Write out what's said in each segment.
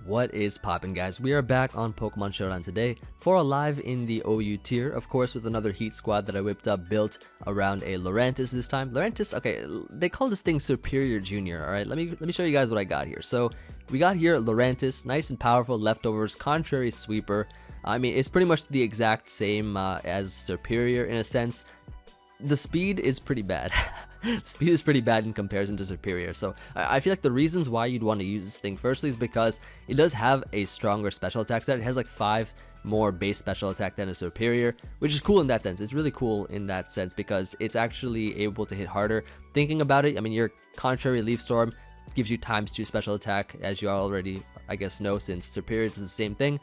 What is poppin', guys? We are back on Pokemon Showdown today for a live in the OU tier, of course, with another Heat squad that I whipped up, built around a lAn'Turn this time. lAn'Turn, okay, they call this thing Superior Junior. All right, let me show you guys what I got here. So we got here lAn'Turn, nice and powerful leftovers, contrary sweeper. I mean, it's pretty much the exact same as Superior in a sense. The speed is pretty bad. Speed is pretty bad in comparison to Superior, so I feel like the reasons why you'd want to use this thing firstly is because it does have a stronger special attack set. It has like 5 more base special attack than a Superior, which is cool in that sense. It's really cool in that sense because it's actually able to hit harder. Thinking about it, I mean, your Contrary Leaf Storm gives you ×2 special attack, as you already, I guess, know, since Superior is the same thing.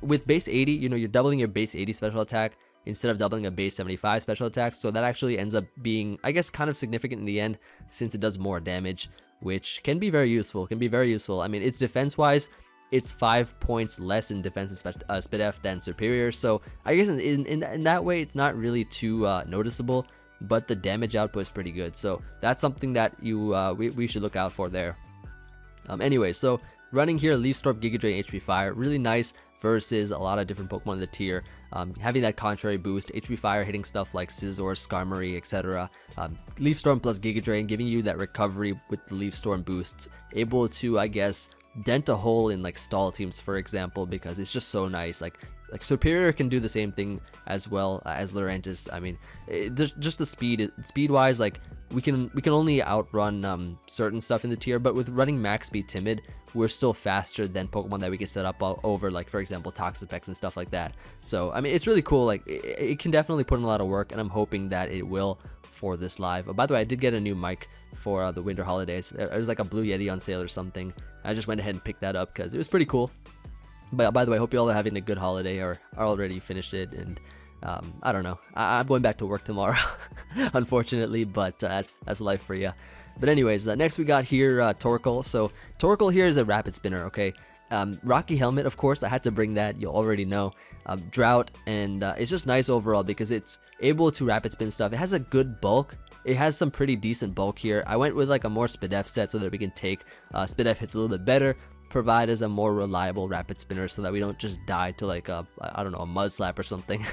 With base 80, you know, you're doubling your base 80 special attack instead of doubling a base 75 special attack, so that actually ends up being, I guess, kind of significant in the end, since it does more damage, which can be very useful. I mean, it's defense-wise, it's 5 points less in defense and SpDef than Superior, so I guess in that way, it's not really too noticeable, but the damage output is pretty good, so that's something that we should look out for there. Anyway, so running here, Leaf Storm, Giga Drain, HP Fire, really nice versus a lot of different Pokemon in the tier. Having that contrary boost, HP Fire hitting stuff like Scizor, Skarmory, etc. Leaf Storm plus Giga Drain giving you that recovery with the Leaf Storm boosts, able to, I guess, dent a hole in like stall teams, for example, because it's just so nice. Like Superior can do the same thing as well as lAn'Turn. I mean, just the speed wise, like we can only outrun certain stuff in the tier, but with running max speed Timid, we're still faster than Pokemon that we can set up over, like, for example, Toxapex and stuff like that. So I mean, it's really cool. Like it can definitely put in a lot of work, and I'm hoping that it will for this live. By the way, I did get a new mic for the winter holidays. It was like a Blue Yeti on sale or something. I just went ahead and picked that up because it was pretty cool. But by the way, I hope you all are having a good holiday or already finished it. And I don't know. I'm going back to work tomorrow, unfortunately, but that's life for you. But anyways, next we got here torKoal. So torKoal here is a rapid spinner, okay? Rocky Helmet, of course, I had to bring that. You'll already know. Drought, and it's just nice overall because it's able to rapid spin stuff. It has a good bulk. It has some pretty decent bulk here. I went with like a more SpDef set so that we can take SpDef hits a little bit better, provide as a more reliable rapid spinner so that we don't just die to like a, I don't know, a mud slap or something.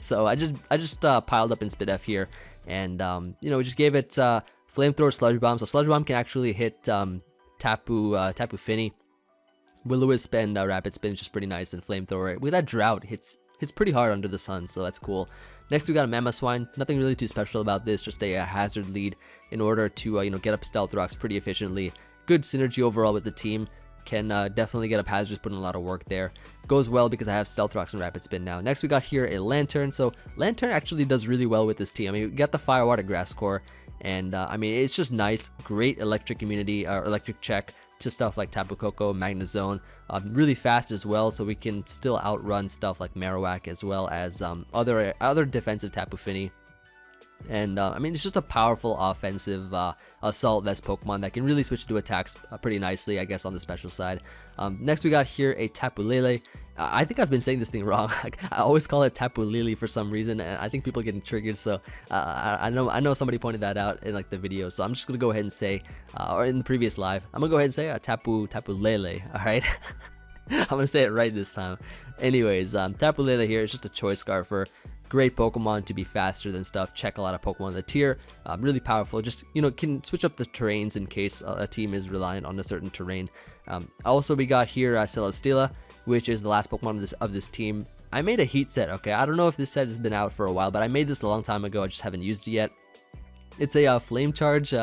So I just piled up in SpDef here, and you know, we just gave it Flamethrower, Sludge Bomb. So Sludge Bomb can actually hit Tapu Fini. Will-O-Wisp and Rapid Spin is just pretty nice, and Flamethrower with that Drought hits pretty hard under the sun, so that's cool. Next we got a Mamoswine. Nothing really too special about this, just a hazard lead in order to you know, get up Stealth Rocks pretty efficiently. Good synergy overall with the team. Can definitely get up hazards, put in a lot of work there. Goes well because I have Stealth Rocks and Rapid Spin now. Next we got here a lAn'Turn. So lAn'Turn actually does really well with this team. I mean, we got the Fire, Water, Grass core, and I mean, it's just nice. Great electric immunity, or electric check to stuff like Tapu Koko, Magnezone. Really fast as well, so we can still outrun stuff like Marowak as well as other defensive Tapu Fini. And I mean, it's just a powerful offensive assault vest Pokemon that can really switch to attacks pretty nicely, I guess, on the special side. Next we got here a Tapu Lele. I think I've been saying this thing wrong. Like, I always call it Tapu Lele for some reason, and I think people are getting triggered. So I know somebody pointed that out in like the video, so I'm just gonna go ahead and say, or in the previous live, I'm gonna go ahead and say Tapu Lele. All right. I'm gonna say it right this time. Anyways, Tapu Lele here is just a choice Scarfer. Great Pokemon to be faster than stuff, check a lot of Pokemon in the tier, really powerful, just, you know, can switch up the terrains in case a team is reliant on a certain terrain. Also we got here Celesteela, which is the last Pokemon of this team. I made a Heat set, okay? I don't know if this set has been out for a while, but I made this a long time ago, I just haven't used it yet. It's a Flame Charge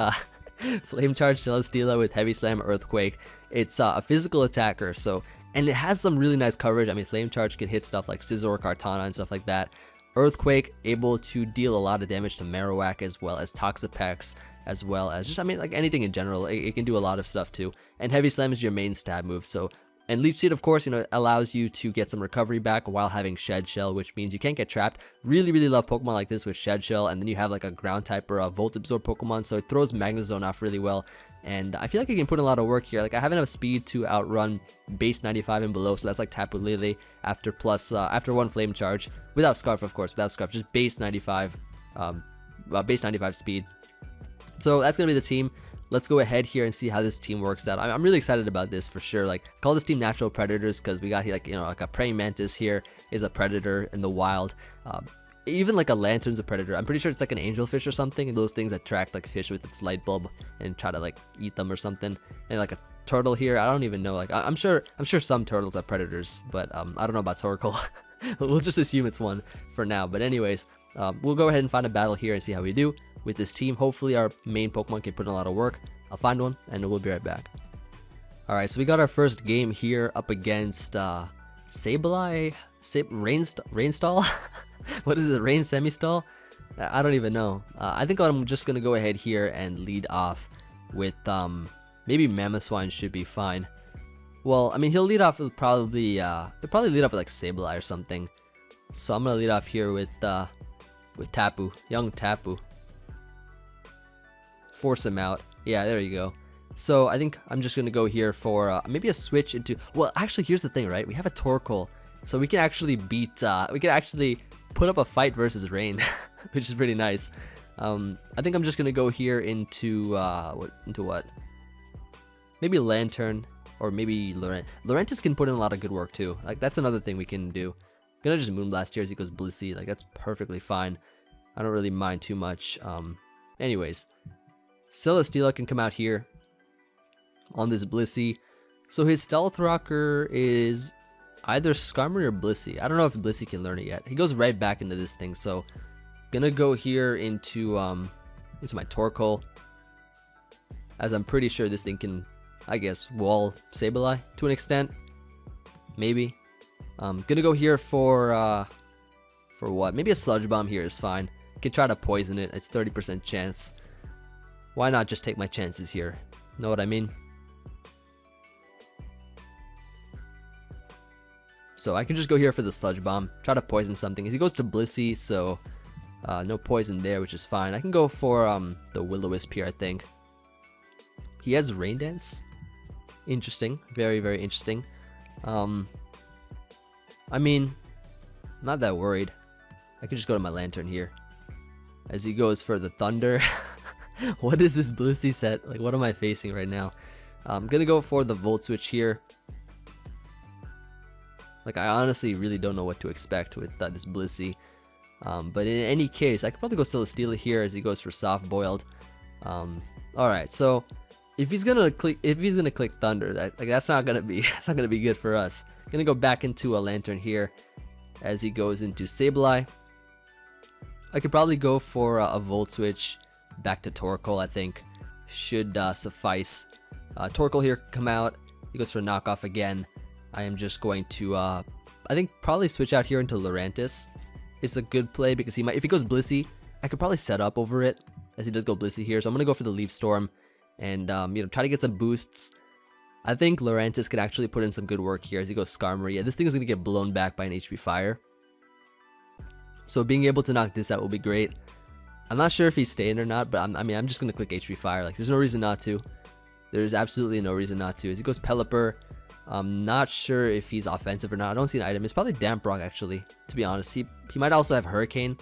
Celesteela with Heavy Slam, Earthquake. It's a physical attacker, so, and it has some really nice coverage. I mean, Flame Charge can hit stuff like Scizor, Kartana, and stuff like that. Earthquake, able to deal a lot of damage to Marowak as well as Toxapex, as well as just, I mean, like anything in general. It can do a lot of stuff too. And Heavy Slam is your main stab move. So, and Leech Seed, of course, you know, allows you to get some recovery back while having Shed Shell, which means you can't get trapped. Really, really love Pokemon like this with Shed Shell, and then you have like a Ground type or a Volt Absorb Pokemon, so it throws Magnezone off really well. And I feel like I can put in a lot of work here. Like, I have enough speed to outrun base 95 and below, so that's like Tapu Lele after one Flame Charge, without Scarf, of course, without Scarf, just base 95 speed. So that's gonna be the team. let's go ahead here and see how this team works out. I'm really excited about this for sure. Like, call this team natural predators because we got here, like, you know, like a praying mantis here is a predator in the wild. Even like a lantern's a predator. I'm pretty sure it's like an angelfish or something, and those things attract like fish with its light bulb and try to like eat them or something. And like a turtle here, I don't even know. Like, I'm sure some turtles are predators, but I don't know about torKoal. We'll just assume it's one for now. But anyways, we'll go ahead and find a battle here and see how we do with this team. Hopefully our main Pokemon can put in a lot of work. I'll find one and we'll be right back. Alright, so we got our first game here up against Sableye, Rainstall? What is it, Rain Semistall? I don't even know. I think I'm just gonna go ahead here and lead off with maybe Mamoswine should be fine. Well, I mean, he'll lead off with probably lead off with like Sableye or something. So I'm gonna lead off here with Tapu, young Tapu. Force him out. Yeah, there you go. So I think I'm just gonna go here for maybe a switch into. Well, actually, here's the thing, right? We have a torKoal, so we can actually beat. We can actually put up a fight versus Rain, which is pretty nice. I think I'm just gonna go here into what? Maybe lAn'Turn or maybe lAn'Turn can put in a lot of good work too. Like, that's another thing we can do. Gonna just Moonblast here as he goes Blissey. Like, that's perfectly fine. I don't really mind too much. Anyways, Celesteela can come out here on this Blissey. So his Stealth Rocker is either Skarmory or Blissey. I don't know if Blissey can learn it yet. He goes right back into this thing. So gonna go here into my torKoal, as I'm pretty sure this thing can, I guess, wall Sableye to an extent. Maybe. Gonna go here for what? Maybe a Sludge Bomb here is fine. Can try to poison it. It's 30% chance. Why not just take my chances here? Know what I mean? So I can just go here for the Sludge Bomb. Try to poison something. As he goes to Blissey, so no poison there, which is fine. I can go for the Will-O-Wisp here, I think. He has Rain Dance. Interesting. Very, very interesting. I mean, not that worried. I could just go to my lAn'Turn here. As he goes for the Thunder. What is this Blissey set? Like, what am I facing right now? I'm gonna go for the Volt Switch here. Like, I honestly really don't know what to expect with this Blissey. But in any case, I could probably go Celesteela here as he goes for Soft Boiled. Alright, so if he's gonna click Thunder, that's not gonna be good for us. Gonna go back into a lAn'Turn here as he goes into Sableye. I could probably go for a Volt Switch back to torKoal. I think should suffice. torKoal here come out. He goes for Knockoff again. I am just going to I think probably switch out here into lAn'Turn. It's a good play because he might, if he goes Blissey, I could probably set up over it as he does go Blissey here. So I'm gonna go for the Leaf Storm and you know, try to get some boosts. I think lAn'Turn could actually put in some good work here as he goes Skarmory. Yeah, this thing is gonna get blown back by an HP Fire. So being able to knock this out will be great. I'm not sure if he's staying or not, but I'm just gonna click HP Fire. Like, there's no reason not to. There's absolutely no reason not to. As he goes Pelipper, I'm not sure if he's offensive or not. I don't see an item. It's probably Damp Rock, actually, to be honest. He might also have Hurricane,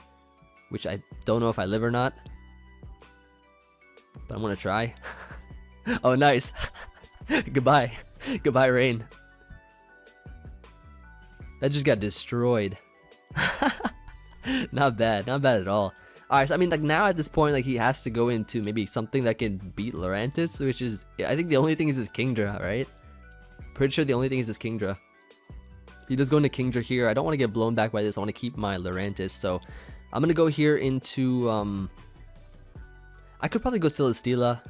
which I don't know if I live or not. But I'm gonna try. Oh, nice. Goodbye. Goodbye, Rain. That just got destroyed. Not bad at all. Alright, so I mean, like, now at this point, like, he has to go into maybe something that can beat lAn'Turn, which is, I think the only thing is his Kingdra, right? Pretty sure the only thing is his Kingdra. He does go into Kingdra here. I don't want to get blown back by this. I want to keep my lAn'Turn, so I'm gonna go here into I could probably go Celesteela.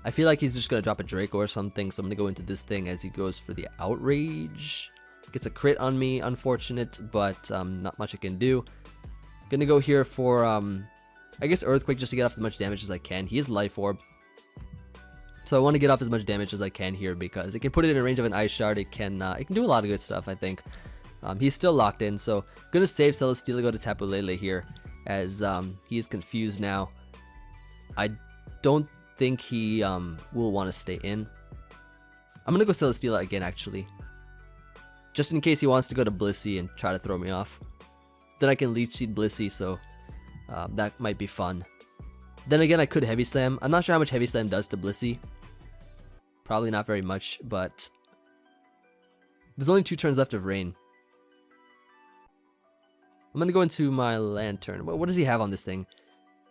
I feel like he's just gonna drop a Draco or something, so I'm gonna go into this thing as he goes for the Outrage. Gets a crit on me, unfortunate, but not much I can do. Gonna go here for I guess Earthquake just to get off as much damage as I can. He is Life Orb, so I want to get off as much damage as I can here because it can put it in a range of an Ice Shard. It can do a lot of good stuff, I think. He's still locked in, so gonna save Celesteela, go to Tapu Lele here as he is confused now. I don't think he will want to stay in. I'm gonna go Celesteela again, actually, just in case he wants to go to Blissey and try to throw me off. Then I can Leech Seed Blissey, so that might be fun. Then again, I could Heavy Slam. I'm not sure how much Heavy Slam does to Blissey. Probably not very much, but there's only 2 turns left of Rain. I'm gonna go into my lAn'Turn. What does he have on this thing?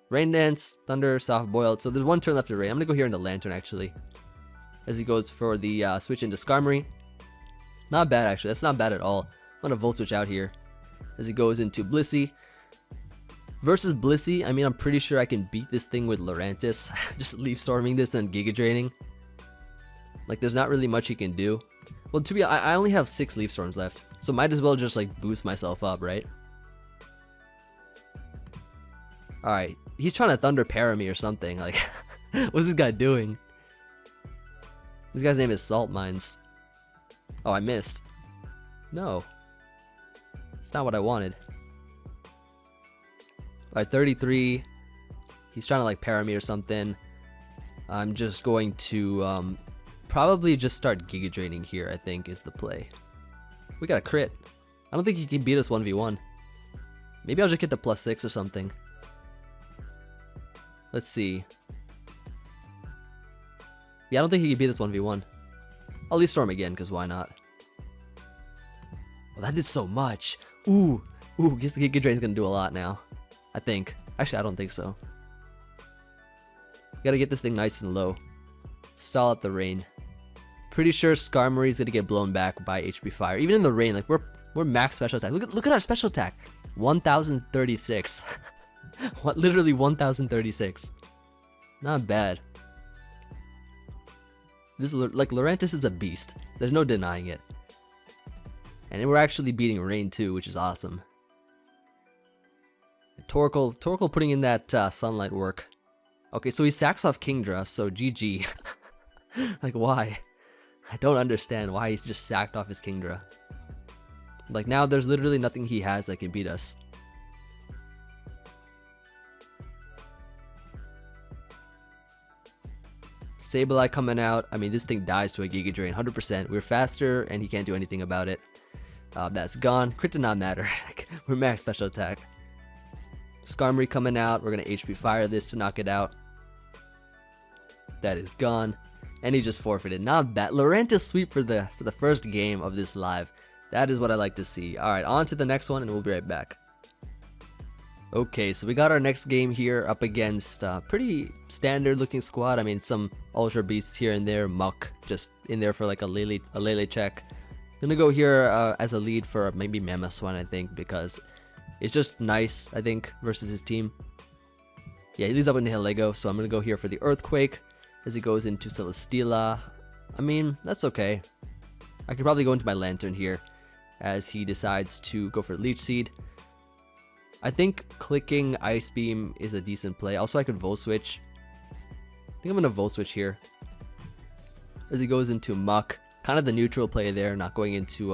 Rain Dance, Thunder, Soft Boiled. So there's 1 turn left of Rain. I'm gonna go here into lAn'Turn actually, as he goes for the switch into Skarmory. Not bad actually. That's not bad at all. I'm gonna Volt Switch out here as he goes into Blissey. Versus Blissey, I mean, I'm pretty sure I can beat this thing with lAn'Turn. Just Leaf Storming this and Giga Draining. Like, there's not really much he can do. Well, to be honest, I only have 6 Leaf Storms left, so might as well just like boost myself up, right? Alright, he's trying to Thunder Para me or something. Like, what's this guy doing? This guy's name is Salt Mines. Oh, I missed. No. It's not what I wanted. Alright, 33. He's trying to like para me or something. I'm just going to probably just start Giga Draining here, I think, is the play. We got a crit. I don't think he can beat us 1v1. Maybe I'll just get the +6 or something. Let's see. Yeah, I don't think he can beat us 1v1. I'll Leaf Storm again, because why not? Well, that did so much. Ooh, guess the Giga Drain's gonna do a lot now. I think. Actually, I don't think so. Gotta get this thing nice and low. Stall out the Rain. Pretty sure Skarmory's gonna get blown back by HP Fire. Even in the Rain, like we're max special attack. Look at our special attack. 1036. What? Literally 1036. Not bad. This like lAn'Turn is a beast. There's no denying it. And we're actually beating Rain too, which is awesome. torKoal putting in that sunlight work. Okay, so he sacks off Kingdra, so GG. Like, why? I don't understand why he's just sacked off his Kingdra. Like, now there's literally nothing he has that can beat us. Sableye coming out. I mean, this thing dies to a Giga Drain, 100%. We're faster, and he can't do anything about it. That's gone. Crit did not matter. We're max special attack. Skarmory coming out. We're gonna HP Fire this to knock it out. That is gone, and he just forfeited. Not bad. lAn'Turn sweep for the first game of this live. That is what I like to see. All right, on to the next one, and we'll be right back. Okay, so we got our next game here up against pretty standard looking squad. I mean, some Ultra Beasts here and there, Muck just in there for like a Lele check. Gonna go here as a lead for maybe Mamoswine, I think, because it's just nice, I think, versus his team. Yeah, he leads up with Nihilego, so I'm gonna go here for the Earthquake as he goes into Celesteela. I mean, that's okay. I could probably go into my lAn'Turn here as he decides to go for Leech Seed. I think clicking Ice Beam is a decent play. Also, I could Volt Switch. I think I'm gonna Volt Switch here as he goes into Muck. Kind of the neutral play there, not going into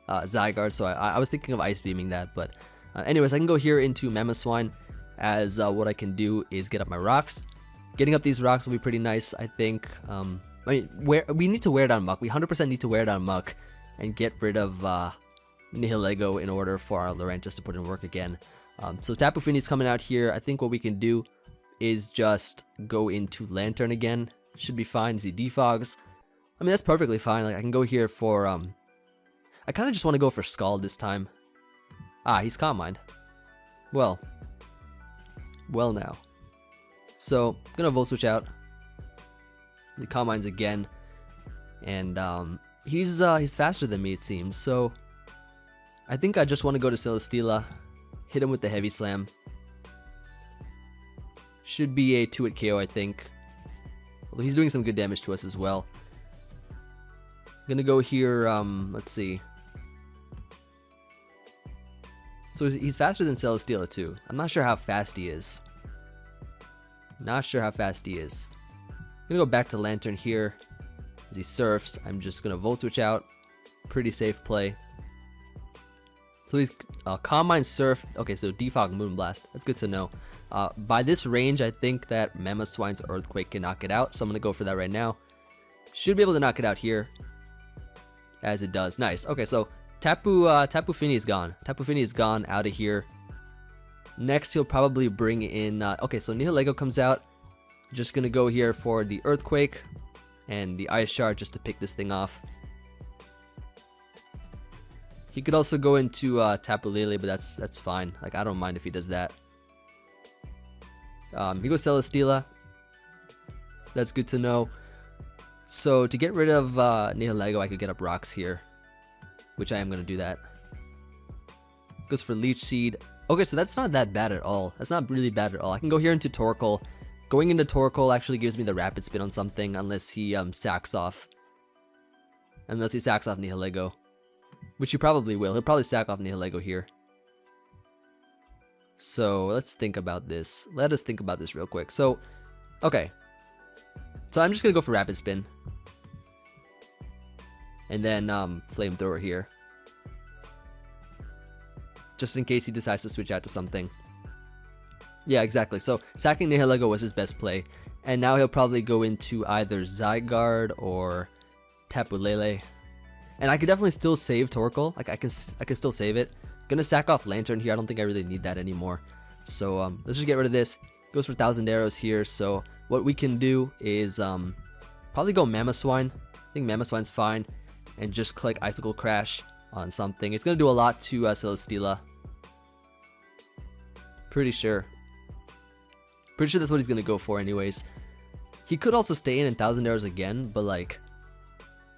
Zygarde. So I was thinking of Ice Beaming that, but anyways, I can go here into Mamoswine as what I can do is get up my rocks. Getting up these rocks will be pretty nice, I think. I mean, we need to wear down Muck. We 100% need to wear down Muck and get rid of Nihilego in order for our lAn'Turn to put in work again. So Tapu Fini's coming out here. I think what we can do is just go into lAn'Turn again. Should be fine as he defogs. I mean, that's perfectly fine. Like, I can go here for I kind of just want to go for Scald this time. Ah, he's Calm Mind. Well now. So gonna Volt Switch out. The Calm Minds again, and he's faster than me, it seems. So I think I just want to go to Celesteela, hit him with the Heavy Slam. Should be a 2-hit KO, I think. Although he's doing some good damage to us as well. Gonna go here, let's see. So he's faster than Celesteela too. I'm not sure how fast he is. Not sure how fast he is. Gonna go back to lAn'Turn here. As he surfs, I'm just gonna Volt Switch out. Pretty safe play. So he's Calm Mind, Surf. Okay, so Defog, Moonblast. That's good to know. By this range, I think that Mamoswine's Earthquake can knock it out. So I'm gonna go for that right now. Should be able to knock it out here. As it does. Nice. Okay, so Tapu Fini is gone. Tapu Fini is gone out of here. Next, he'll probably bring in, okay, so Nihilego comes out. Just gonna go here for the Earthquake and the Ice Shard just to pick this thing off. He could also go into Tapu Lele, but that's fine. Like, I don't mind if he does that. He goes Celesteela. That's good to know. So to get rid of Nihilego, I could get up rocks here, which I am gonna do that. Goes for Leech Seed. Okay, so that's not that bad at all. That's not really bad at all. I can go here into torKoal. Going into torKoal actually gives me the Rapid Spin on something, unless he sacks off. Unless he sacks off Nihilego, which he probably will. He'll probably sack off Nihilego here. So let's think about this. Let us think about this real quick. So, okay. So I'm just gonna go for Rapid Spin. And then Flamethrower here. Just in case he decides to switch out to something. Yeah, exactly. So sacking Nihilego was his best play. And now he'll probably go into either Zygarde or Tapu Lele. And I could definitely still save torKoal. Like I can still save it. Gonna sack off lAn'Turn here. I don't think I really need that anymore. So let's just get rid of this. Goes for 1,000 arrows here. So what we can do is probably go Mamoswine. I think Mamoswine's fine. And just click Icicle Crash on something. It's gonna do a lot to Celesteela. Pretty sure that's what he's gonna go for anyways. He could also stay in 1,000 arrows again, but like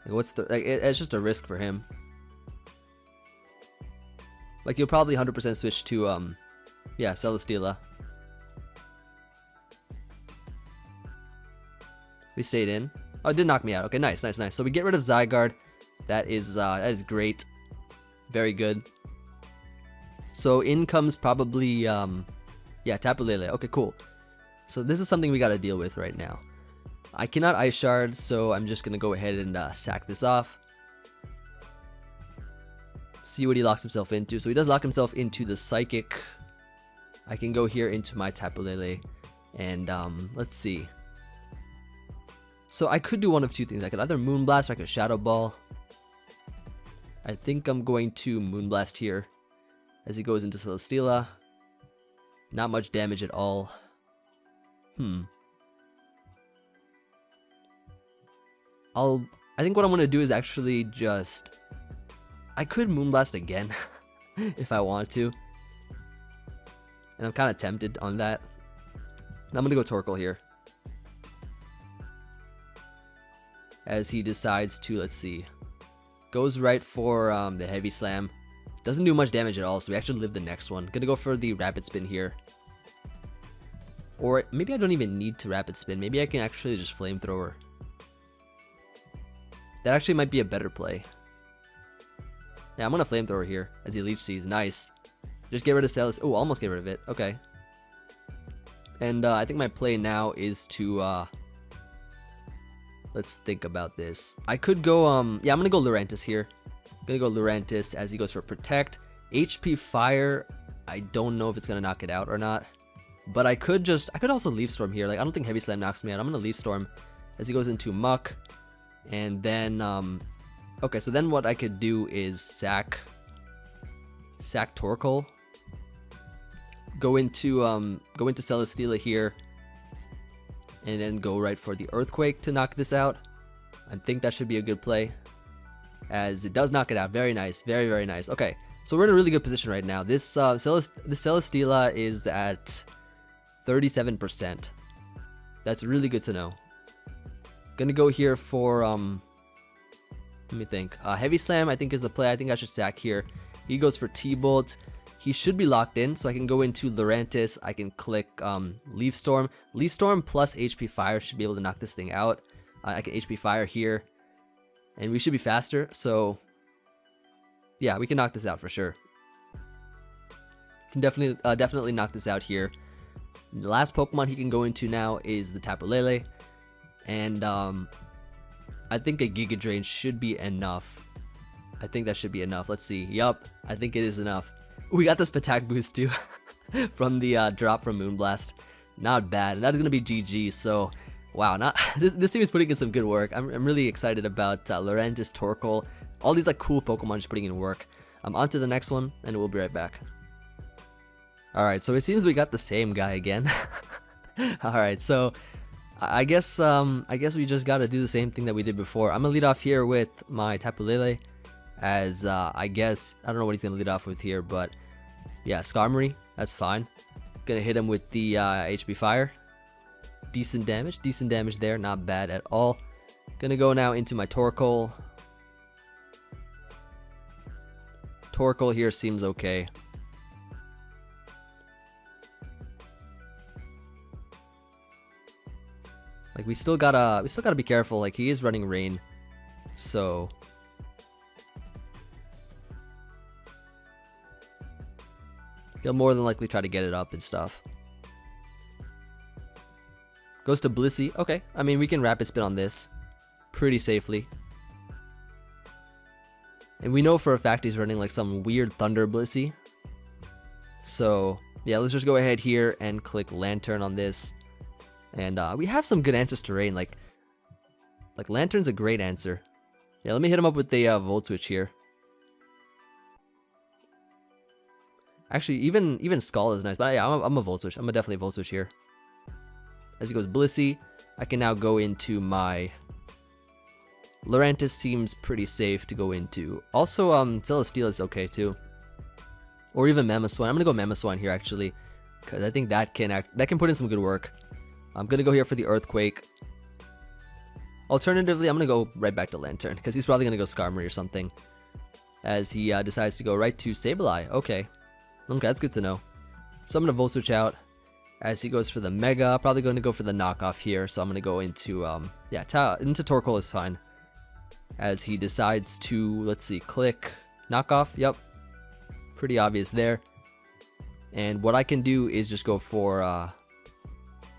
what's the, like, it's just a risk for him. Like he'll probably 100% switch to yeah, Celesteela. We stayed in. Oh, it did knock me out. Okay, nice. So we get rid of Zygarde. That is great. Very good. So in comes probably yeah, Tapu Lele. Okay, cool. So this is something we gotta deal with right now. I cannot Ice Shard, so I'm just gonna go ahead and sack this off. See what he locks himself into. So he does lock himself into the Psychic. I can go here into my Tapu Lele, and let's see. So I could do one of two things. I could either Moonblast or I could Shadow Ball. I think I'm going to Moonblast here as he goes into Celesteela. Not much damage at all. I think what I'm gonna do is actually just, I could Moonblast again if I want to, and I'm kind of tempted on that. I'm gonna go torKoal here as he decides to, let's see, goes right for the Heavy Slam. Doesn't do much damage at all, so we actually live the next one. Gonna go for the Rapid Spin here. Or maybe I don't even need to Rapid Spin. Maybe I can actually just Flamethrower. That actually might be a better play. Yeah, I'm gonna Flamethrower here as he Leech Sees. Nice. Just get rid of Celis. Oh, almost get rid of it. Okay. And I think my play now is to let's think about this. I could go yeah, I'm gonna go lAn'Turn here. Gonna go lAn'Turn as he goes for Protect. HP Fire, I don't know if it's gonna knock it out or not. But I could also Leaf Storm here. Like, I don't think Heavy Slam knocks me out. I'm gonna Leaf Storm as he goes into Muck. And then okay, so then what I could do is sack torKoal. Go into Celesteela here. And then go right for the Earthquake to knock this out. I think that should be a good play, as it does knock it out. Very nice, very nice. Okay, so we're in a really good position right now. This Celesteela is at 37%. That's really good to know. Gonna go here for let me think. Heavy Slam I think is the play. I think I should sack here. He goes for T-Bolt. He should be locked in, so I can go into lAn'Turn. I can click Leaf Storm. Leaf Storm plus HP Fire should be able to knock this thing out. I can HP Fire here, and we should be faster. So yeah, we can knock this out for sure. Can definitely knock this out here. The last Pokemon he can go into now is the Tapu Lele, and I think a Giga Drain should be enough. I think that should be enough. Let's see. Yup, I think it is enough. We got this attack boost too from the drop from Moonblast. Not bad. And that is gonna be GG. So wow, this team is putting in some good work. I'm really excited about lAn'Turn, torKoal, all these like cool Pokemon just putting in work. On to the next one, and we'll be right back. Alright, so it seems we got the same guy again. Alright, so I guess we just gotta do the same thing that we did before. I'm gonna lead off here with my Tapu Lele, as I guess, I don't know what he's gonna lead off with here, but yeah, Skarmory, that's fine. Gonna hit him with the HP Fire. Decent damage there, not bad at all. Gonna go now into my torKoal. torKoal here seems okay. Like we still gotta be careful. Like he is running rain, so he'll more than likely try to get it up and stuff. Goes to Blissey. Okay, I mean we can rapid spin on this pretty safely. And we know for a fact he's running like some weird Thunder Blissey. So yeah, let's just go ahead here and click lAn'Turn on this. And we have some good answers to rain. Like lAn'Turn's a great answer. Yeah, let me hit him up with the Volt Switch here. Actually, even Skull is nice, but yeah, I'm a Volt Switch. I'm a definitely Volt Switch here. As he goes Blissey, I can now go into my lAn'Turn. Seems pretty safe to go into. Also, Celesteela is okay too. Or even Mamoswine. I'm gonna go Mamoswine here actually, because I think that can put in some good work. I'm gonna go here for the Earthquake. Alternatively, I'm gonna go right back to lAn'Turn, because he's probably gonna go Skarmory or something, as he decides to go right to Sableye. Okay, that's good to know. So I'm gonna Volt Switch out, as he goes for the Mega. Probably going to go for the knockoff here, so I'm gonna go into into torKoal is fine, as he decides to, let's see, click knockoff. Yep, pretty obvious there. And what I can do is just go for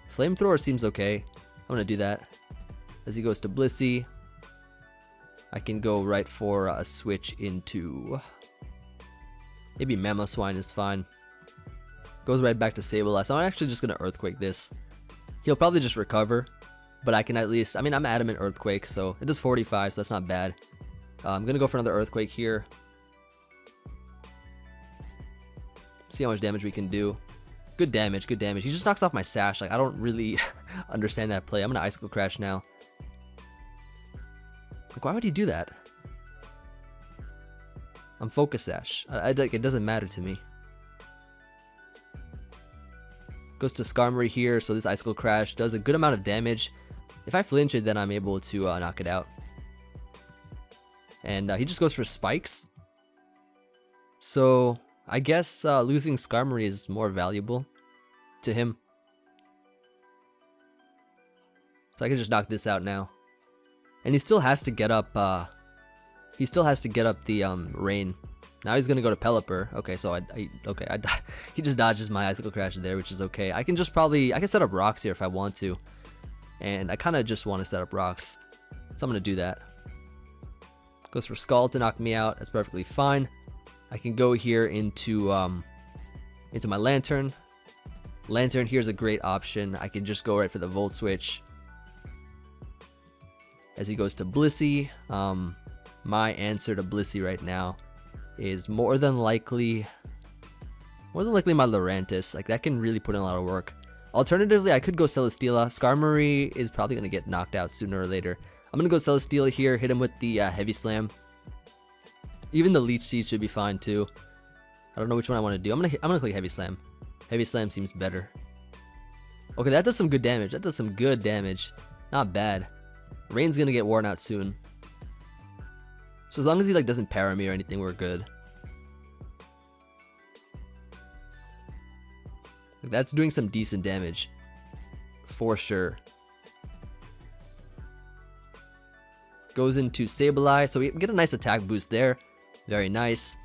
Flamethrower. Seems okay. I'm gonna do that. As he goes to Blissey, I can go right for a switch into maybe Mamoswine is fine. Goes right back to Sableye. So I'm actually just gonna Earthquake this. He'll probably just recover, but I can at least, I mean, I'm Adamant Earthquake, so it does 45, so that's not bad. I'm gonna go for another Earthquake here. See how much damage we can do. Good damage, good damage. He just knocks off my Sash. Like, I don't really understand that play. I'm gonna Icicle Crash now. Like, why would he do that? I'm Focus Sash. It doesn't matter to me. Goes to Skarmory here, so this Icicle Crash does a good amount of damage. If I flinch it, then I'm able to knock it out. And he just goes for Spikes. So I guess losing Skarmory is more valuable to him. So I can just knock this out now. And he still has to get up the rain. Now he's gonna go to Pelipper. Okay, so he just dodges my Icicle Crash there, which is okay. I can set up rocks here if I want to. And I kinda just want to set up rocks. So I'm gonna do that. Goes for Skull to knock me out. That's perfectly fine. I can go here into my lAn'Turn. lAn'Turn here's a great option. I can just go right for the Volt Switch. As he goes to Blissey, my answer to Blissey right now is more than likely my lAn'Turn. Like, that can really put in a lot of work. Alternatively, I could go Celesteela. Skarmory is probably gonna get knocked out sooner or later. I'm gonna go Celesteela here, hit him with the Heavy Slam. Even the Leech Seed should be fine too. I don't know which one I want to do. I'm gonna click Heavy Slam. Heavy Slam seems better. Okay, that does some good damage. Not bad. Rain's gonna get worn out soon. So as long as he like doesn't para me or anything, we're good. That's doing some decent damage, for sure. Goes into Sableye, so we get a nice attack boost there. Very nice.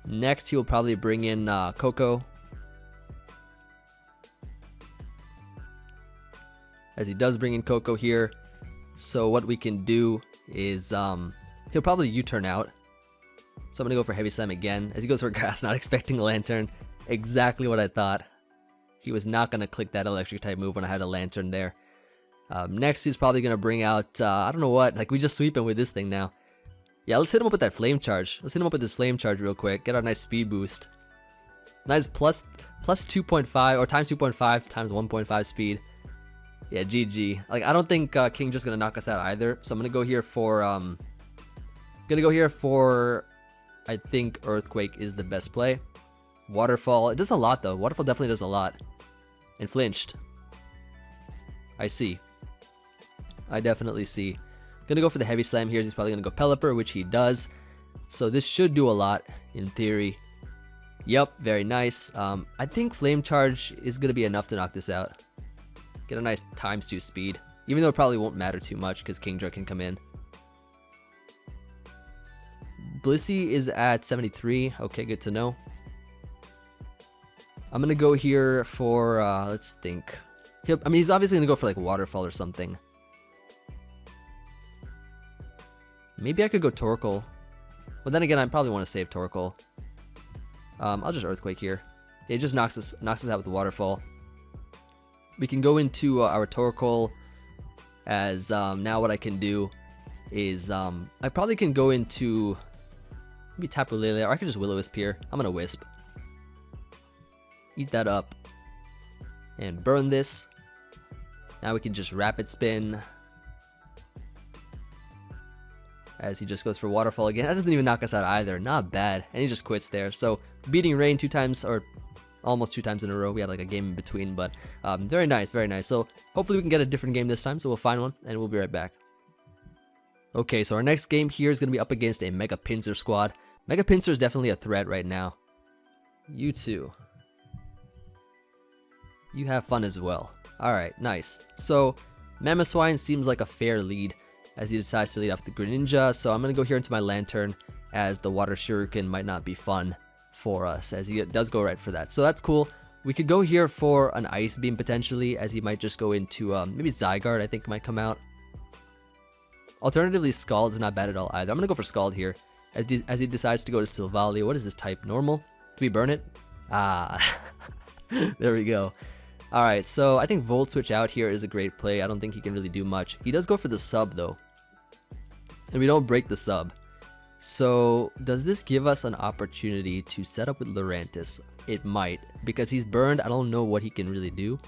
Next, he will probably bring in Koko. As he does bring in Koko here. So what we can do is he'll probably U-turn out. So I'm gonna go for Heavy Slam again. As he goes for Grass, not expecting a lAn'Turn. Exactly what I thought. He was not gonna click that electric type move when I had a lAn'Turn there. Next, he's probably gonna bring out I don't know what. Like, we just sweep him with this thing now. Yeah, let's hit him up with that Flame Charge. Let's hit him up with this Flame Charge real quick. Get our nice speed boost. Nice plus 2.5 or times 2.5 times 1.5 speed. Yeah, GG. Like, I don't think King just gonna knock us out either. So I'm gonna go here for I think Earthquake is the best play. Waterfall, it does a lot though. Waterfall definitely does a lot. And flinched. I see. I definitely see. Gonna go for the heavy slam here. He's probably gonna go Pelipper, which he does. So this should do a lot in theory. Yep, very nice. I think Flame Charge is gonna be enough to knock this out. Get a nice times 2 speed. Even though it probably won't matter too much because Kingdra can come in. Blissey is at 73. Okay, good to know. I'm gonna go here for let's think. I mean, he's obviously gonna go for like Waterfall or something. Maybe I could go torKoal. But then again, I probably want to save torKoal. I'll just Earthquake here. It just knocks us out with the Waterfall. We can go into our torKoal as now what I can do is I probably can go into maybe Tapu Lele, or I could just Will-O-Wisp here. I'm gonna Wisp. Eat that up. And burn this. Now we can just Rapid Spin. As he just goes for Waterfall again. That doesn't even knock us out either. Not bad. And he just quits there. So beating Rain 2 times, or almost 2 times in a row. We had like a game in between, but very nice, very nice. So hopefully we can get a different game this time. So we'll find one and we'll be right back. Okay, so our next game here is going to be up against a Mega Pinsir squad. Mega Pinsir is definitely a threat right now. You too. You have fun as well. Alright, nice. So Mamoswine seems like a fair lead as he decides to lead off the Greninja. So I'm going to go here into my lAn'Turn as the Water Shuriken might not be fun for us as he does go right for that. So that's cool. We could go here for an Ice Beam potentially as he might just go into maybe Zygarde I think might come out. Alternatively, Scald is not bad at all either. I'm going to go for Scald here as he decides to go to Silvally. What is this type? Normal? Do we burn it? Ah, there we go. Alright, so I think Volt Switch out here is a great play. I don't think he can really do much. He does go for the sub though. And we don't break the sub. So does this give us an opportunity to set up with lAn'Turn? It might. Because he's burned, I don't know what he can really do.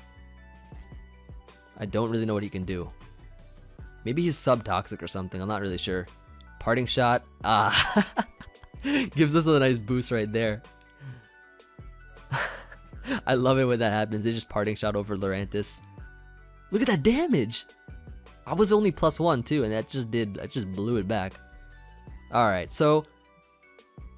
I don't really know what he can do. Maybe he's sub-toxic or something, I'm not really sure. Parting Shot, gives us a nice boost right there. I love it when that happens. They just Parting Shot over lAn'Turn. Look at that damage! I was only +1 too, and that just blew it back. Alright, so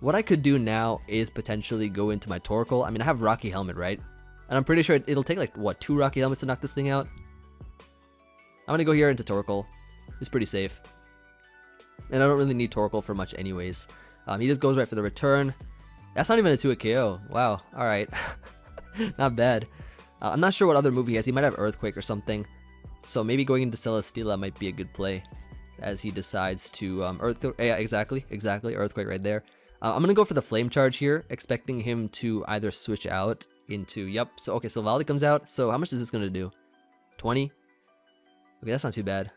what I could do now is potentially go into my torKoal. I mean, I have Rocky Helmet, right? And I'm pretty sure it'll take like, what, 2 Rocky Helmets to knock this thing out? I'm gonna go here into torKoal. It's pretty safe. And I don't really need torKoal for much anyways. He just goes right for the return. That's not even a 2-hit KO. Wow, alright. Not bad. I'm not sure what other move he has. He might have Earthquake or something. So maybe going into Celesteela might be a good play. As he decides to yeah, exactly, Earthquake right there. I'm gonna go for the Flame Charge here, expecting him to either switch out into, yep, so okay, so Silvally comes out, so how much is this gonna do? 20? Okay, that's not too bad.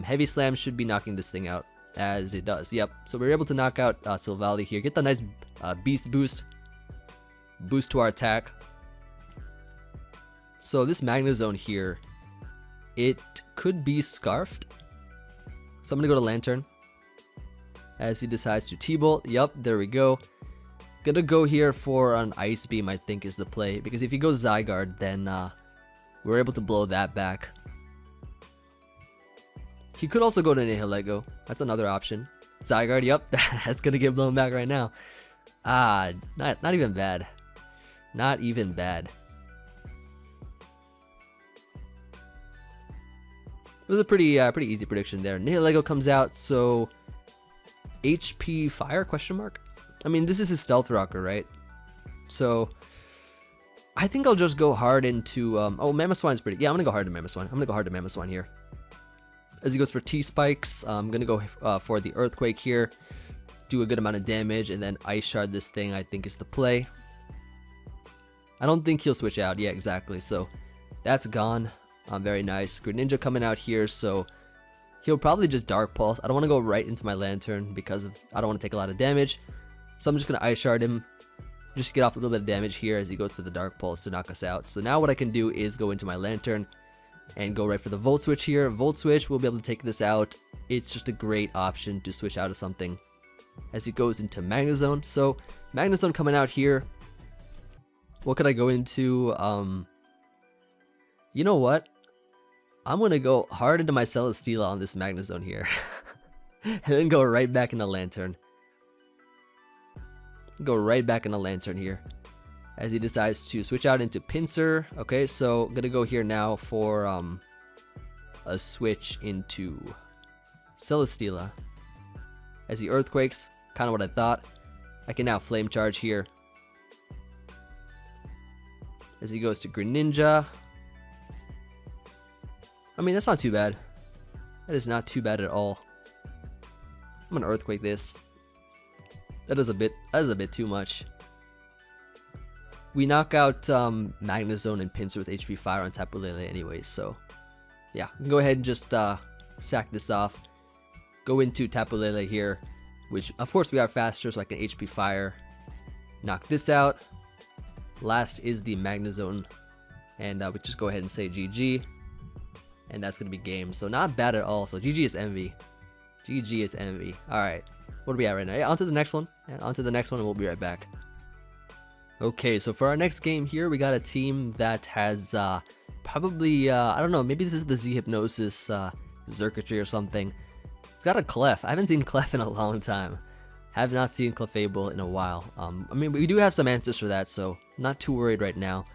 Heavy Slam should be knocking this thing out, as it does, yep. So we're able to knock out Silvally here, get the nice Beast Boost to our attack. So this Magnezone here, it could be Scarfed. So I'm gonna go to lAn'Turn as he decides to T-Bolt. Yup, there we go. Gonna go here for an Ice Beam, I think is the play, because if he goes Zygarde, then we're able to blow that back. He could also go to Nihilego. That's another option. Zygarde, yup, that's gonna get blown back right now. Ah, not even bad. Not even bad. It was a pretty easy prediction there. Nihilego comes out, so HP Fire question mark? I mean, this is his Stealth Rocker, right? So I think I'll just go hard into oh, Mamoswine's pretty. Yeah, I'm gonna go hard to Mamoswine. I'm gonna go hard to Mamoswine here. As he goes for T-Spikes, I'm gonna go for the Earthquake here. Do a good amount of damage and then Ice Shard this thing, I think is the play. I don't think he'll switch out. Yeah, exactly. So that's gone. Very nice. Greninja coming out here, so he'll probably just Dark Pulse. I don't want to go right into my lAn'Turn because I don't want to take a lot of damage. So I'm just going to Ice Shard him. just to get off a little bit of damage here as he goes for the Dark Pulse to knock us out. So now what I can do is go into my lAn'Turn and go right for the Volt Switch here. Volt Switch, we'll be able to take this out. It's just a great option to switch out of something as he goes into Magnezone. So Magnezone coming out here. What could I go into? You know what? I'm gonna go hard into my Celesteela on this Magnezone here. And then go right back into lAn'Turn. Go right back into lAn'Turn here as he decides to switch out into Pinsir. Okay, so I'm gonna go here now for a switch into Celesteela as he Earthquakes. Kind of what I thought. I can now Flame Charge here as he goes to Greninja. I mean, that's not too bad. That is not too bad at all. I'm gonna Earthquake this. That is a bit too much. We knock out Magnezone and Pinsir with HP Fire on Tapu Lele anyways, so yeah, we can go ahead and just sack this off. Go into Tapu Lele here, which of course we are faster, so I can HP Fire. Knock this out. Last is the Magnezone, and we just go ahead and say GG, and that's gonna be game. So not bad at all. So GG is Emvee. GG is Emvee. All right, what are we at right now? Yeah, on to the next one, and on to the next one, and we'll be right back. Okay, so for our next game here, we got a team that has probably, I don't know, maybe this is the Z Hypnosis circuitry or something. It's got a Clef. I haven't seen Clef in a long time. Have not seen Clefable in a while. I mean, we do have some answers for that, so not too worried right now.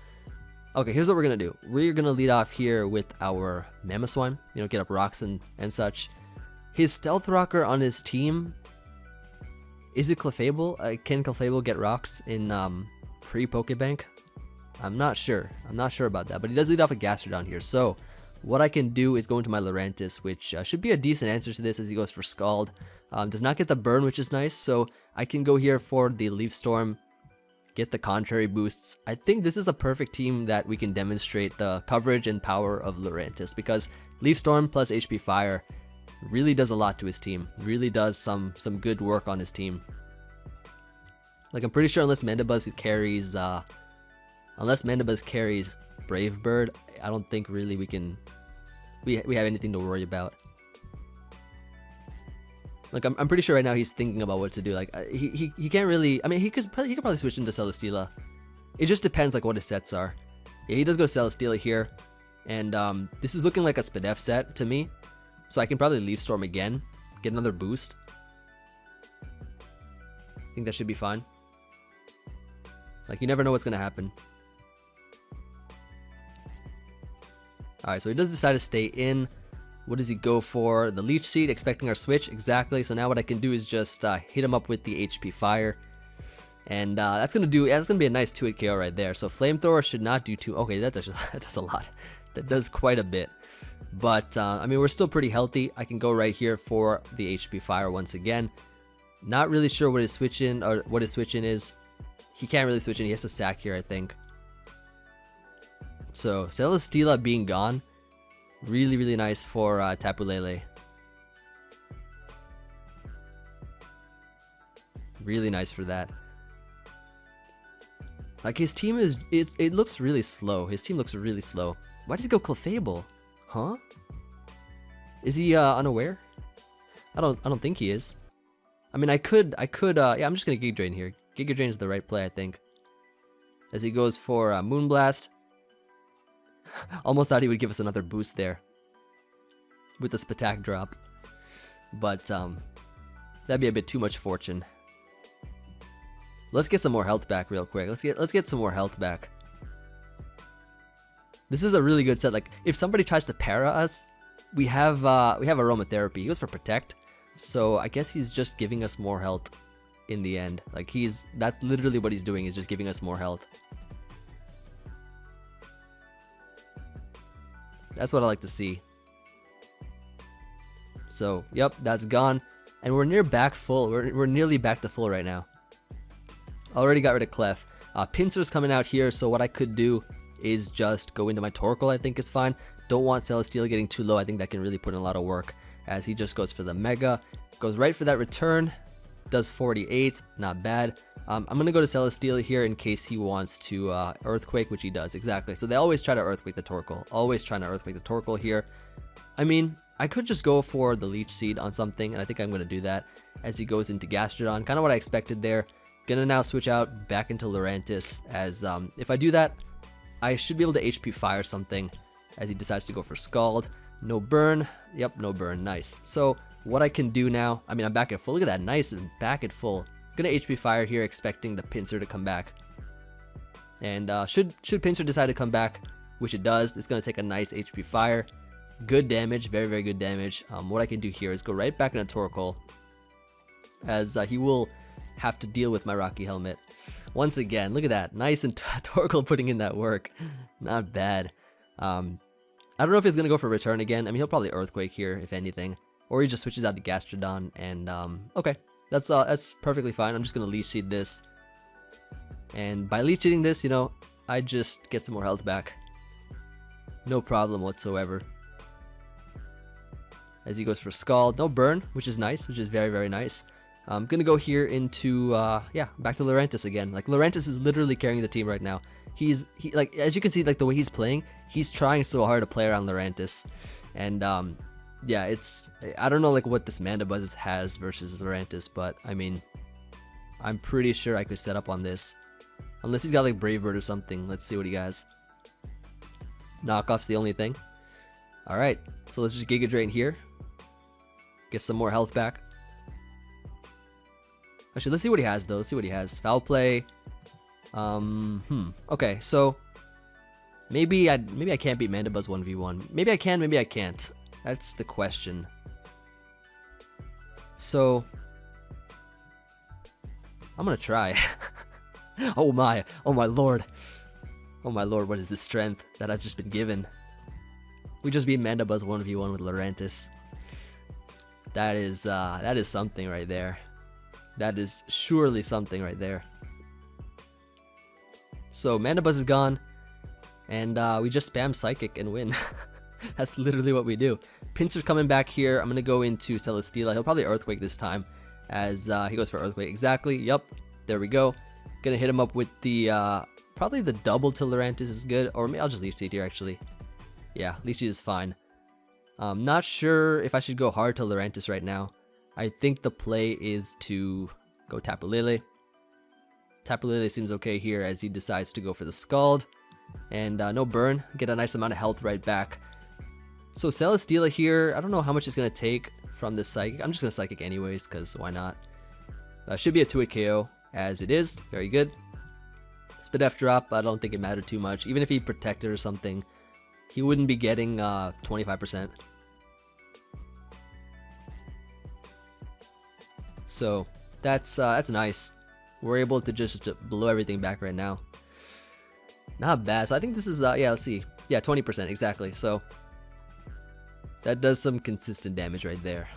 Okay, here's what we're gonna do. We're gonna lead off here with our Mamoswine, you know, get up rocks and such. His Stealth Rocker on his team, is it Clefable? Can Clefable get rocks in pre-Pokebank? I'm not sure. I'm not sure about that, but he does lead off a Gastrodon here. So what I can do is go into my lAn'Turn, which should be a decent answer to this as he goes for Scald. Does not get the burn, which is nice, so I can go here for the Leaf Storm, get the contrary boosts. I think this is a perfect team that we can demonstrate the coverage and power of lAn'Turn, because Leaf Storm plus HP Fire really does a lot to his team. Really does some good work on his team. Like, I'm pretty sure unless Mandibuzz carries Brave Bird, I don't think really we have anything to worry about. Like, I'm pretty sure right now he's thinking about what to do. Like, he can't really. I mean, he could probably switch into Celesteela. It just depends like what his sets are. Yeah, he does go Celesteela here, and this is looking like a Spadef set to me. So I can probably Leaf Storm again, get another boost. I think that should be fine. Like, you never know what's gonna happen. Alright, so he does decide to stay in. What does he go for? The Leech Seed, expecting our switch. Exactly. So now what I can do is just hit him up with the HP Fire. And that's gonna be a nice 2-hit KO right there. So Flamethrower should not do too. Okay, that does a lot. That does quite a bit. But I mean, we're still pretty healthy. I can go right here for the HP Fire once again. Not really sure what his switch in is. He can't really switch in. He has to sack here, I think. So Celesteela being gone, really, really nice for Tapu Lele. Really nice for that. Like, his team it looks really slow. His team looks really slow. Why does he go Clefable? Huh? Is he unaware? I don't think he is. I mean, I could yeah, I'm just gonna Giga Drain here. Giga Drain is the right play, I think. As he goes for Moonblast. Almost thought he would give us another boost there with the Spatak drop, but that'd be a bit too much fortune. Let's get some more health back real quick. Let's get some more health back. This is a really good set. Like, if somebody tries to para us, we have Aromatherapy. He goes for Protect, so I guess he's just giving us more health in the end. Like, that's literally what he's doing, is just giving us more health. That's what I like to see. So, yep, that's gone. And we're near back full. We're nearly back to full right now. Already got rid of Clef. Pinsir's coming out here, so what I could do is just go into my torKoal, I think is fine. Don't want Celesteela getting too low. I think that can really put in a lot of work, as he just goes for the Mega. Goes right for that return. Does 48, not bad. I'm gonna go to Celesteela here in case he wants to Earthquake, which he does, exactly. So they always try to Earthquake the torKoal. Always trying to Earthquake the torKoal here. I mean, I could just go for the Leech Seed on something, and I think I'm gonna do that as he goes into Gastrodon. Kind of what I expected there. Gonna now switch out back into lAn'Turn, as if I do that, I should be able to HP Fire something as he decides to go for Scald. No burn. Yep, no burn. Nice. So what I can do now, I mean, I'm back at full. Look at that. Nice. I'm back at full. Gonna HP Fire here, expecting the Pinsir to come back. And should Pinsir decide to come back, which it does, it's gonna take a nice HP Fire. Good damage. Very, very good damage. What I can do here is go right back into torKoal, as he will have to deal with my Rocky Helmet. Once again, look at that. Nice, and torKoal putting in that work. Not bad. I don't know if he's going to go for return again. I mean, he'll probably Earthquake here, if anything. Or he just switches out to Gastrodon, and okay. That's perfectly fine. I'm just going to Leech Seed this. And by Leech Seeding this, you know, I just get some more health back. No problem whatsoever. As he goes for Scald. No burn, which is nice, which is very, very nice. I'm gonna go here into yeah, back to lAn'Turn again. Like, lAn'Turn is literally carrying the team right now. He like, as you can see, like the way he's playing, he's trying so hard to play around lAn'Turn. And yeah, it's, I don't know like what this Mandibuzz has versus lAn'Turn, but I mean, I'm pretty sure I could set up on this. Unless he's got like Brave Bird or something. Let's see what he has. Knockoff's the only thing. Alright, so let's just Giga Drain here. Get some more health back. Actually, let's see what he has though. Let's see what he has. Foul Play. Okay, so maybe I can't beat Mandibuzz 1v1. Maybe I can, maybe I can't. That's the question. So I'm gonna try. Oh my lord. Oh my lord, what is this strength that I've just been given? We just beat Mandibuzz 1v1 with lAn'Turn. That is something right there. That is surely something right there. So Mandibuzz is gone, and we just spam Psychic and win. That's literally what we do. Pinsir's coming back here. I'm gonna go into Celesteela. He'll probably Earthquake this time, as he goes for Earthquake. Exactly. Yup. There we go. Gonna hit him up with the probably the double to lAn'Turn is good, or maybe I'll just Leech Seed here actually. Yeah, Leech Seed is fine. Not sure if I should go hard to lAn'Turn right now. I think the play is to go Tapu Lele. Tapu Lele seems okay here as he decides to go for the Scald. And no burn. Get a nice amount of health right back. So Celesteela here, I don't know how much it's going to take from this Psychic. I'm just going to Psychic anyways, because why not? Should be a 2-hit KO, as it is. Very good. Spit F drop, I don't think it mattered too much. Even if he protected or something, he wouldn't be getting 25%. So that's nice. We're able to just blow everything back right now. Not bad. So I think this is yeah, let's see. Yeah, 20% exactly. So that does some consistent damage right there.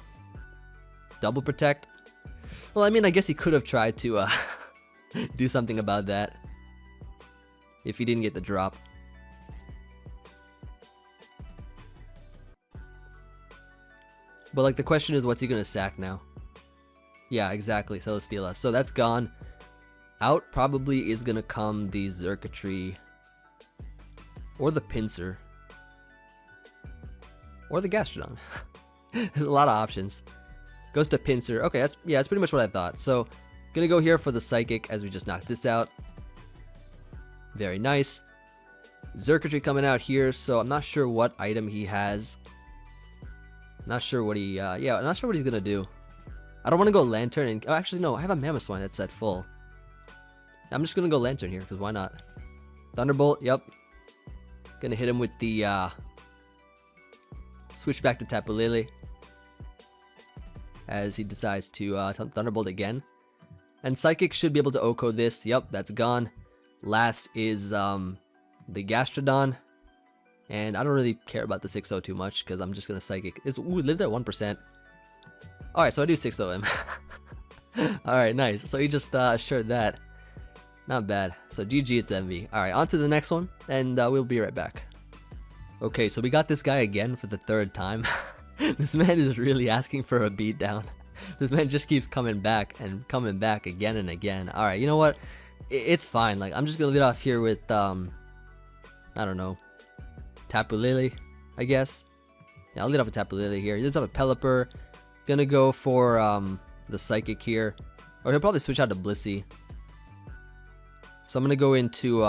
Double protect. Well, I mean, I guess he could have tried to do something about that if he didn't get the drop. But like the question is, what's he gonna sack now? Yeah, exactly, Celesteela. So that's gone. Out probably is gonna come the Xurkitree, or the Pinsir, or the Gastrodon. There's a lot of options. Goes to Pinsir. Okay, that's pretty much what I thought. So gonna go here for the Psychic as we just knocked this out. Very nice. Xurkitree coming out here. So I'm not sure what item he has. Not sure what he yeah, I'm not sure what he's gonna do. I don't want to go lAn'Turn and oh, actually no, I have a Mamoswine that's set full. I'm just gonna go lAn'Turn here because why not? Thunderbolt, yep. Gonna hit him with the switch back to Tapu Lele as he decides to Thunderbolt again. And Psychic should be able to OHKO this. Yep, that's gone. Last is the Gastrodon. And I don't really care about the 6-0 too much because I'm just gonna Psychic. Ooh, lived at 1%. Alright, so I do 6-0 him. Alright, nice. So he just assured that. Not bad. So GG, it's Emvee. Alright, on to the next one, and we'll be right back. Okay, so we got this guy again for the 3rd time. This man is really asking for a beatdown. This man just keeps coming back and coming back again and again. Alright, you know what? It's fine. Like, I'm just gonna lead off here with, I don't know, Tapu Lele, I guess. Yeah, I'll lead off with Tapu Lele here. He leads off with Pelipper. Gonna go for, the Psychic here. Or he'll probably switch out to Blissey. So I'm gonna go into,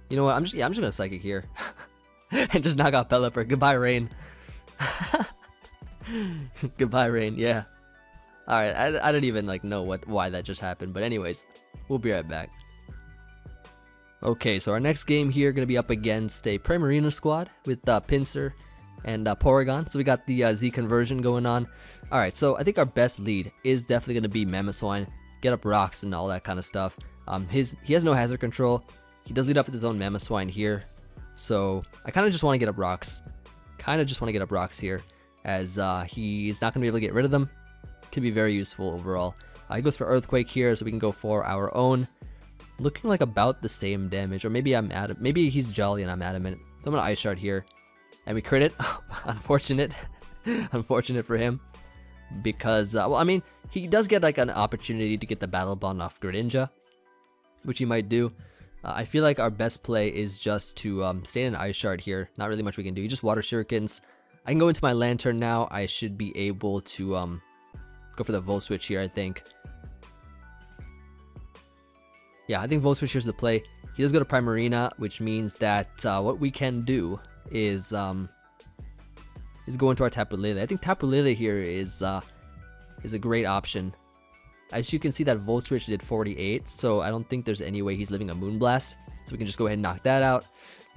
you know what? I'm just gonna Psychic here. And just knock out Pelipper. Goodbye, Rain. Goodbye, Rain. Yeah. Alright, I don't even like know why that just happened, but anyways, we'll be right back. Okay, so our next game here gonna be up against a Primarina squad with Pinsir and Porygon. So we got the Z conversion going on. Alright, so I think our best lead is definitely gonna be Mamoswine. Get up rocks and all that kind of stuff. He has no hazard control. He does lead up with his own Mamoswine here. So I kind of just want to get up rocks. Here, as he's not gonna be able to get rid of them. Could be very useful overall. He goes for Earthquake here, so we can go for our own. Looking like about the same damage, or maybe maybe he's Jolly and I'm adamant. So I'm gonna Ice Shard here, and we crit it. Unfortunate, unfortunate for him, because well, I mean, he does get like an opportunity to get the Battle Bond off Greninja, which he might do. I feel like our best play is just to stay in an Ice Shard here. Not really much we can do. You just Water Shurikens. I can go into my lAn'Turn now. I should be able to go for the Volt Switch here, I think. Yeah, I think Volt Switch here's the play. He does go to Primarina, which means that what we can do is go into our Tapu Lele. I think Tapu Lele here is a great option. As you can see, that Volt Switch did 48, so I don't think there's any way he's living a Moonblast. So we can just go ahead and knock that out.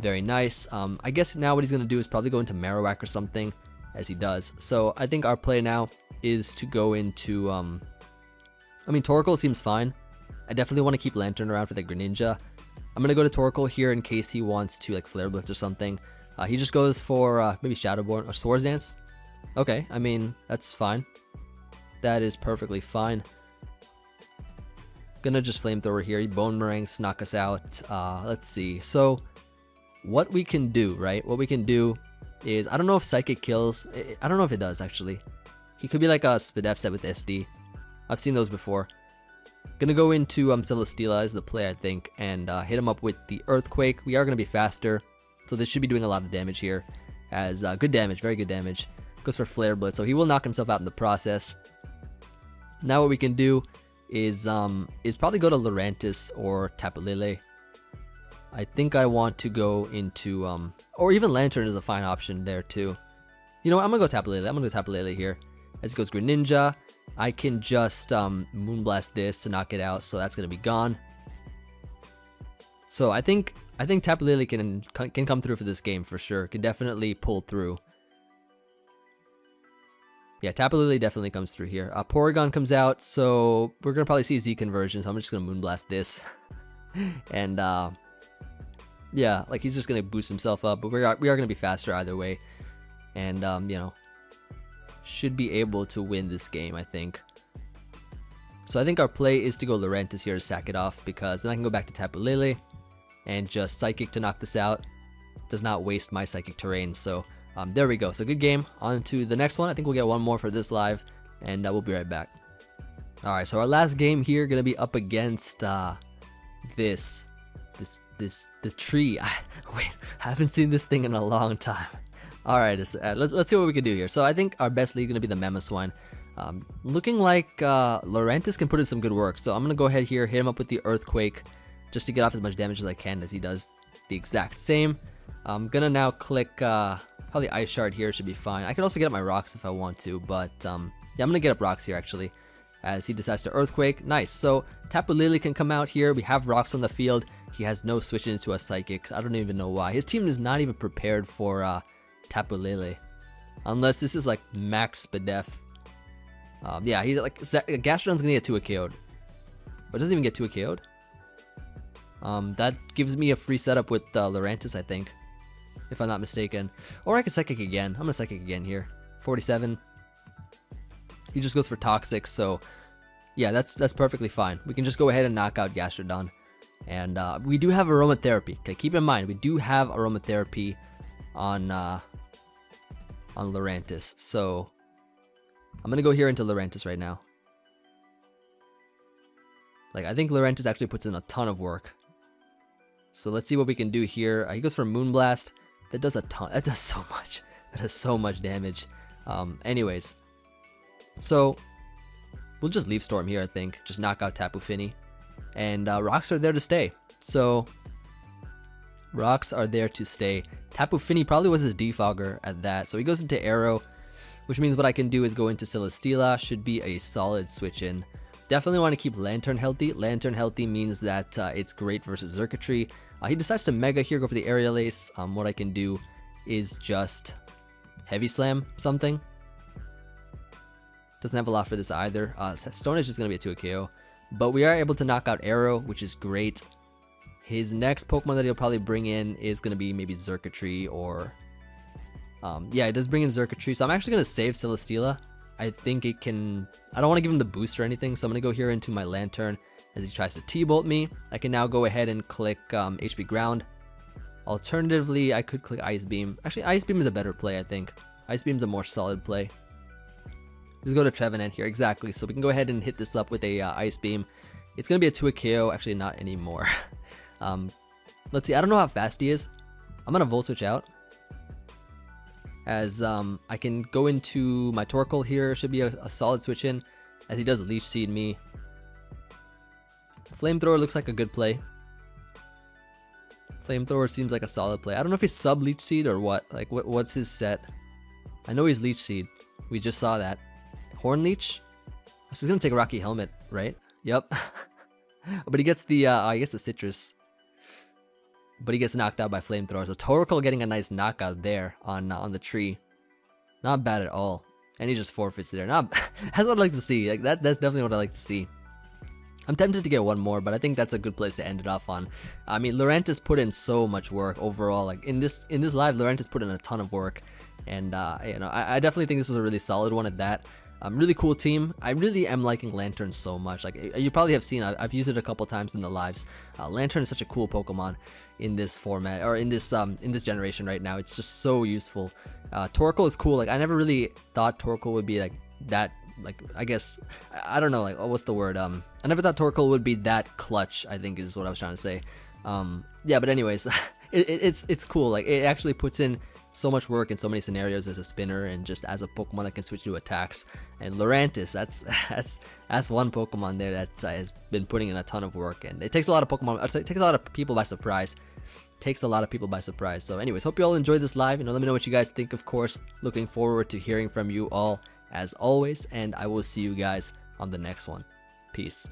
Very nice. I guess now what he's going to do is probably go into Marowak or something, as he does. So I think our play now is to go into, I mean, torKoal seems fine. I definitely want to keep lAn'Turn around for the Greninja. I'm going to go to torKoal here in case he wants to like Flare Blitz or something. He just goes for maybe Shadowborn or Swords Dance. Okay, I mean, that's fine. That is perfectly fine. Gonna just Flamethrower here. He Bone Meringues, knock us out. Let's see. So what we can do, right? What we can do is, I don't know if Psychic kills. I don't know if it does, actually. He could be like a Spadef set with SD. I've seen those before. Gonna go into Celesteela as the play, I think, and hit him up with the Earthquake. We are gonna be faster, so this should be doing a lot of damage here. As good damage, very good damage. Goes for Flare Blitz, so he will knock himself out in the process. Now what we can do is probably go to lAn'Turn or Tapu Lele. I think I want to go into or even lAn'Turn is a fine option there too. You know what, I'm gonna go Tapu Lele. I'm gonna go Tapu Lele here. As it goes Greninja, I can just Moonblast this to knock it out, so that's gonna be gone. So I think Tapu Lele can come through for this game for sure. Can definitely pull through. Yeah, Tapu Lele definitely comes through here. Porygon comes out, so we're gonna probably see Z conversion. So I'm just gonna Moonblast this, and yeah, like he's just gonna boost himself up. But we are gonna be faster either way, and you know, should be able to win this game, I think. So I think our play is to go lAn'Turn here to sack it off, because then I can go back to Tapu Lele and just Psychic to knock this out. Does not waste my Psychic terrain, so there we go. So good game. On to the next one. I think we'll get one more for this live, and we'll be right back. Alright, so our last game here gonna be up against the tree. Wait, I haven't seen this thing in a long time. Alright, let's see what we can do here. So I think our best lead gonna be the Mamoswine. Looking like lAn'Turn can put in some good work. So I'm gonna go ahead here, hit him up with the Earthquake, just to get off as much damage as I can, as he does the exact same. I'm gonna now click probably Ice Shard here, should be fine. I can also get up my rocks if I want to, but yeah, I'm gonna get up rocks here actually, as he decides to Earthquake. Nice. So Tapu Lele can come out here. We have rocks on the field. He has no switch into a Psychic. I don't even know why. His team is not even prepared for Tapu Lele, unless this is like max Spadef. Yeah, he's like Gastrodon's gonna get 2 KO'd, but doesn't even get 2 KO'd. That gives me a free setup with lAn'Turn, I think, if I'm not mistaken. Or I could Psychic again. I'm gonna Psychic again here. 47. He just goes for Toxic, so yeah, that's perfectly fine. We can just go ahead and knock out Gastrodon. And we do have Aromatherapy. Okay, keep in mind, we do have Aromatherapy on on lAn'Turn. So I'm gonna go here into lAn'Turn right now. Like, I think lAn'Turn actually puts in a ton of work. So let's see what we can do here. He goes for Moonblast. That does a ton. That does so much. That does so much damage. Anyways, so we'll just leave Storm here, I think. Just knock out Tapu Fini. And rocks are there to stay. So rocks are there to stay. Tapu Fini probably was his defogger at that. So he goes into Arrow, which means what I can do is go into Celesteela. Should be a solid switch in. Definitely want to keep lAn'Turn healthy. lAn'Turn healthy means that it's great versus Xurkitree. He decides to Mega here, go for the Aerial Ace. What I can do is just Heavy Slam something. Doesn't have a lot for this either. Stone Edge is going to be a 2 KO. But we are able to knock out Arrow, which is great. His next Pokemon that he'll probably bring in is going to be maybe Xurkitree or... yeah, it does bring in Xurkitree. So I'm actually going to save Celesteela. I think it can... I don't want to give him the boost or anything, so I'm going to go here into my lAn'Turn as he tries to T-Bolt me. I can now go ahead and click HP Ground. Alternatively, I could click Ice Beam. Actually, Ice Beam is a better play, I think. Ice Beam's a more solid play. Let's go to Trevenant here, exactly. So we can go ahead and hit this up with a Ice Beam. It's going to be a 2 KO, actually not anymore. Let's see, I don't know how fast he is. I'm going to Volt Switch out. As I can go into my torKoal here, should be a solid switch in, as he does Leech Seed me. Flamethrower looks like a good play. Flamethrower seems like a solid play. I don't know if he's sub Leech Seed or what. Like what's his set? I know he's Leech Seed. We just saw that. Horn Leech? So he's gonna take a Rocky Helmet, right? Yep. But he gets the I guess the Citrus. But he gets knocked out by Flamethrower. So torKoal getting a nice knockout there on the tree. Not bad at all. And he just forfeits there. That's what I like to see. Like that's definitely what I like to see. I'm tempted to get one more, but I think that's a good place to end it off on. I mean, lAn'Turn put in so much work overall. Like in this live, lAn'Turn put in a ton of work, and you know, I definitely think this was a really solid one at that. Really cool team. I really am liking lAn'Turn so much. Like you probably have seen, I've used it a couple times in the lives. lAn'Turn is such a cool Pokemon in this format, or in this generation right now. It's just so useful. torKoal is cool. Like I never really thought torKoal would be like that. Like I guess I don't know. Like what's the word? I never thought torKoal would be that clutch, I think is what I was trying to say. Yeah, but anyways, it's cool. Like it actually puts in so much work in so many scenarios as a spinner and just as a Pokemon that can switch to attacks. And lAn'Turn, that's one Pokemon there that has been putting in a ton of work, and it takes a lot of Pokemon. It takes a lot of people by surprise. So anyways, hope you all enjoyed this live. You know, let me know what you guys think. Of course, looking forward to hearing from you all as always, and I will see you guys on the next one. Peace.